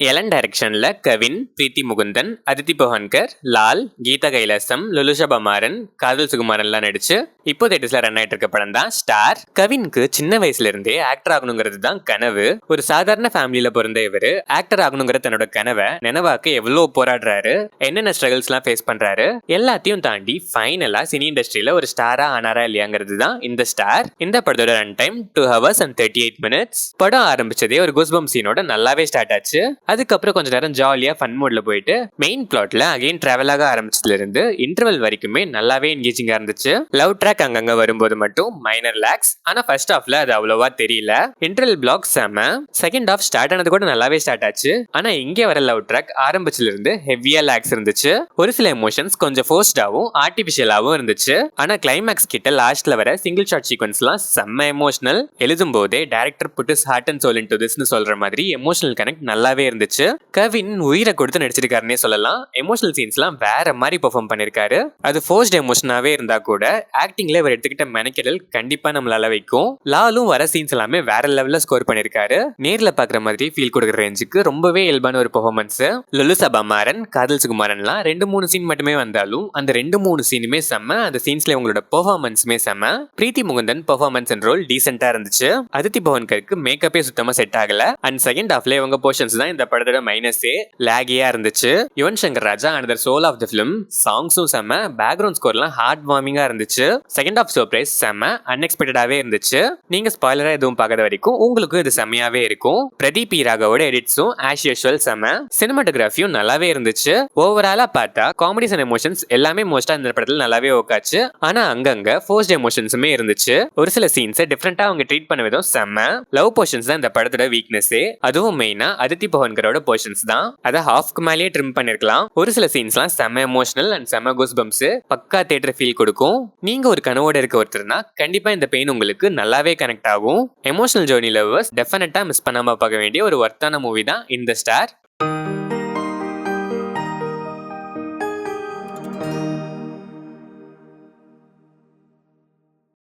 Elon டைரக்ஷன்ல கவின், பிரீத்தி முகுந்தன், அதித்தி பவன்கர், லால், கீதா கைலாசம், லுலுஷபா மாறன், காதல் சுகுமாரன்லாம் நடிச்சு இப்போ தேட்டர்ஸ்ல ரன் ஆயிட்டு இருக்க படம் தான் ஸ்டார். கவினுக்கு சின்ன வயசுல இருந்தே ஆக்டர் ஆகணுங்கிறது தான் கனவு. ஒரு சாதாரண ஃபேமிலியில பிறந்த இவரு ஆக்டர் ஆகணுங்கிற தன்னோட கனவை நினைவாக்க எவ்வளவு போராடுறாரு, என்னென்ன ஸ்ட்ரகிள்ஸ் எல்லாம் ஃபேஸ் பண்றாரு, எல்லாத்தையும் தாண்டி ஃபைனலா சினி இண்டஸ்ட்ரியில ஒரு ஸ்டாரா ஆனாரா இல்லையாங்கிறது தான் இந்த ஸ்டார். இந்த படத்தோட run time 2 hours and 38 minutes. படம் ஆரம்பிச்சதே ஒரு கூஸ்பம் சீனோட நல்லாவே ஸ்டார்ட் ஆச்சு. அதுக்கப்புறம் கொஞ்ச நேரம் ஜாலியா ஃபன் மோட்ல போயிட்டு மெயின் பிளாட்ல அகைன் டிராவல் ஆக ஆரம்பிச்சதுல இருந்து இன்டர்வல் வரைக்குமே நல்லாவே என்கேஜிங்கா இருந்துச்சு. லவ் ட்ராக் அங்கங்க வரும்போது மட்டும் மைனர் லாக்ஸ், ஆனா ஃபர்ஸ்ட் ஹாஃப்ல அது அவ்வளவா தெரியல. இன்டர்வல் பிளாக் செம. செகண்ட் ஹாஃப் ஸ்டார்ட் ஆனது கூட நல்லாவே ஸ்டார்ட் ஆச்சு. ஆனா இங்க வர லவ் ட்ராக் ஆரம்பிச்சதுல இருந்து ஹெவியா லாக்ஸ் இருந்துச்சு. ஒரு சில எமோஷன்ஸ் கொஞ்சம் ஃபோர்ஸ்டாவும் ஆர்டிபிஷியலாவும் இருந்துச்சு. ஆனா கிளைமேக்ஸ் கிட்ட லாஸ்ட்ல வர சிங்கிள் ஷாட் சீக்வன்ஸ்லாம் செம்ம எமோஷனல். எழுதும் போதே director put his heart and soul into திஸ்னு சொல்ற மாதிரி எமோஷனல் கனெக்ட் நல்லாவே இருந்துச்சு. கவின் உயிரை கொடுத்து நடிச்சிருக்காருன்னே சொல்லலாம். எமோஷனல் சீன்ஸ்லாம் வேற மாதிரி பெர்ஃபார்ம் பண்ணிருக்காரு. அது ஃபோர்ஸ்ட் எமோஷனாவே இருந்தா கூட ஆக்டிங்ல இவர் எடுத்துக்கிட்ட மெனக்கெடல் கண்டிப்பா நம்மளால வைக்கும். லாலும் வர சீன்ஸ் எல்லாமே வேற லெவல்ல ஸ்கோர் பண்ணிருக்காரு. நேர்ல பாக்குற மாதிரி ஃபீல் கொடுக்குற ரேஞ்சுக்கு ரொம்பவே இயல்பான ஒரு பெர்ஃபார்மன்ஸ். லுலுசபா மாறன், காதல் சுகுமாரன்லாம் 2-3 சீன் மட்டுமே வந்தாலும் அந்த 2-3 சீனுமே செம்ம. அந்த சீன்ஸ்ல உங்களோட பெர்ஃபார்மன்ஸுமே செம்ம. பிரீத்தி முகுந்தன் பெர்ஃபார்மன்ஸ் அண்ட் ரோல் டீசென்ட்டா இருந்துச்சு. அதித்தி பவன்கருக்கு மேக்கப்பே சுத்தமா செட் ஆகல. அண்ட் செகண்ட் ஹாஃப்ல இவங்க போர்ஷன்ஸ் தான் இந்த படத்தோட மைனஸே. லாகியா இருந்துச்சு. Yuvan Shankar Raja another soul of the film. சாங்ஸும் செம்ம. பேக்ரவுண்ட் ஸ்கோர்லாம் ஹார்ட் வார்மிங்கா இருந்துச்சு. செகண்ட் ஹாஃப் சர்ப்ரைஸ் செம்ம அன்எக்ஸ்பெக்டடாவே இருந்துச்சு. நீங்க ஸ்பாயிலரா எதுவும் பார்க்காத வரைக்கும் உங்களுக்கு இது செம்மையாவே இருக்கும். பிரதீப் ராகவோட எடிட்ஸும் ஆஸ் யூஷுவல் செம்ம. சினிமாட்டோகிராஃபியும் நல்லாவே இருந்துச்சு. ஓவராலா பார்த்தா காமெடிஸ் அண்ட் எமோஷன்ஸ் எல்லாமே மோஸ்டா இந்த படத்துல நல்லாவே ஓக்காச்சு. ஆனா அங்கங்க ஃபோர்ஸ்ட் எமோஷன்ஸுமே இருந்துச்சு. ஒரு சில சீன்ஸை டிஃப்ரெண்டா அவங்க ட்ரீட் பண்ண விதம் செம்ம. லவ் போர்ஷன்ஸ் தான் இந்த படத்தோட வீக்னஸே. அதுவும் மெயினா அதித்தி பவன்கரோட போர்ஷன்ஸ் தான். அதை ஹாஃப்க்கு மேலேயே ட்ரிம் பண்ணிருக்கலாம். ஒரு சில சீன்ஸ்லாம் செம்ம எமோஷனல் அண்ட் செம்ம கூஸ் பம்ப்ஸ். பக்கா தியேட்டர் ஃபீல் கொடுக்கும். நீங்க ஒரு கனவோட இருக்க ஒருத்தர்னா கண்டிப்பா இந்த பெயின் உங்களுக்கு நல்லாவே கனெக்ட் ஆகும். எமோஷனல் ஜர்னி லவ்வர்ஸ் டெஃபினட்டா மிஸ் பண்ணாம பார்க்க வேண்டிய ஒரு ஒர்த்தான மூவி தான் இந்த ஸ்டார்.